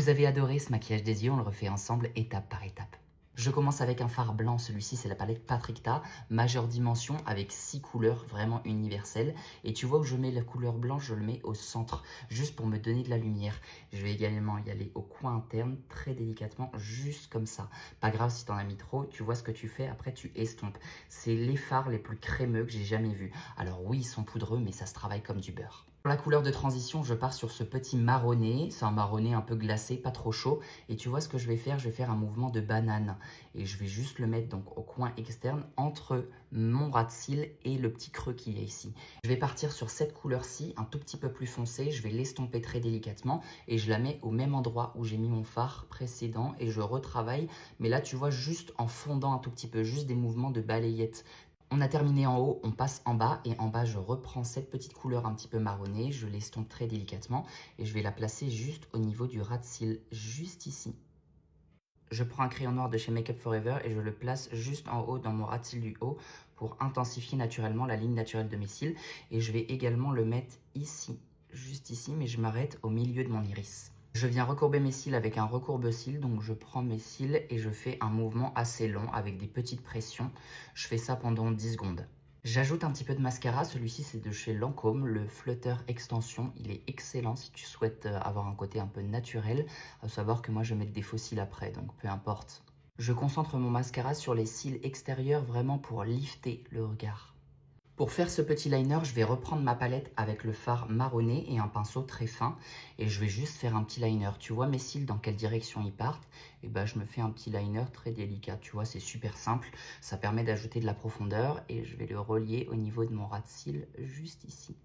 Vous avez adoré ce maquillage des yeux, on le refait ensemble étape par étape. Je commence avec un fard blanc, celui-ci c'est la palette Patrickta, majeure dimension avec 6 couleurs vraiment universelles. Et tu vois où je mets la couleur blanche, je le mets au centre, juste pour me donner de la lumière. Je vais également y aller au coin interne, très délicatement, juste comme ça. Pas grave si t'en as mis trop, tu vois ce que tu fais, après tu estompes. C'est les fards les plus crémeux que j'ai jamais vus. Alors oui, ils sont poudreux, mais ça se travaille comme du beurre. Pour la couleur de transition, je pars sur ce petit marronné. C'est un marronné un peu glacé, pas trop chaud. Et tu vois ce que je vais faire? Je vais faire un mouvement de banane. Et je vais juste le mettre donc au coin externe entre mon ras de cils et le petit creux qu'il y a ici. Je vais partir sur cette couleur-ci, un tout petit peu plus foncé. Je vais l'estomper très délicatement et je la mets au même endroit où j'ai mis mon fard précédent et je retravaille. Mais là, tu vois, juste en fondant un tout petit peu, juste des mouvements de balayette. On a terminé en haut, on passe en bas et en bas je reprends cette petite couleur un petit peu marronnée, je l'estompe très délicatement et je vais la placer juste au niveau du ras de cils, juste ici. Je prends un crayon noir de chez Make Up Forever et je le place juste en haut dans mon ras de cils du haut pour intensifier naturellement la ligne naturelle de mes cils et je vais également le mettre ici, juste ici, mais je m'arrête au milieu de mon iris. Je viens recourber mes cils avec un recourbe-cils, donc je prends mes cils et je fais un mouvement assez long avec des petites pressions. Je fais ça pendant 10 secondes. J'ajoute un petit peu de mascara, celui-ci c'est de chez Lancôme, le Flutter Extension. Il est excellent si tu souhaites avoir un côté un peu naturel, à savoir que moi je vais mettre des faux cils après, donc peu importe. Je concentre mon mascara sur les cils extérieurs vraiment pour lifter le regard. Pour faire ce petit liner, je vais reprendre ma palette avec le fard marronné et un pinceau très fin. Et je vais juste faire un petit liner. Tu vois mes cils dans quelle direction ils partent? Et ben je me fais un petit liner très délicat. Tu vois, c'est super simple. Ça permet d'ajouter de la profondeur. Et je vais le relier au niveau de mon ras de cils, juste ici.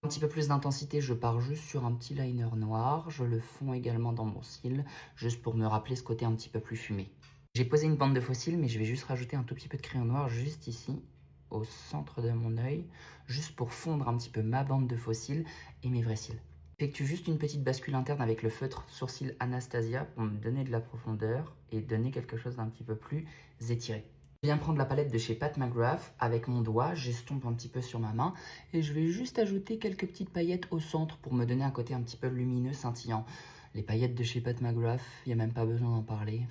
Un petit peu plus d'intensité, je pars juste sur un petit liner noir. Je le fonds également dans mon cil, juste pour me rappeler ce côté un petit peu plus fumé. J'ai posé une bande de faux cils, mais je vais juste rajouter un tout petit peu de crayon noir juste ici, au centre de mon œil, juste pour fondre un petit peu ma bande de faux cils et mes vrais cils. J'effectue juste une petite bascule interne avec le feutre sourcil Anastasia pour me donner de la profondeur et donner quelque chose d'un petit peu plus étiré. Je viens prendre la palette de chez Pat McGrath avec mon doigt, j'estompe un petit peu sur ma main et je vais juste ajouter quelques petites paillettes au centre pour me donner un côté un petit peu lumineux, scintillant. Les paillettes de chez Pat McGrath, il n'y a même pas besoin d'en parler,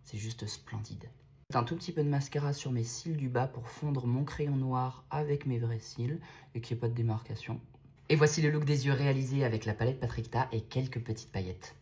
c'est juste splendide. Un tout petit peu de mascara sur mes cils du bas pour fondre mon crayon noir avec mes vrais cils et qu'il n'y ait pas de démarcation. Et voici le look des yeux réalisé avec la palette Patrickta et quelques petites paillettes.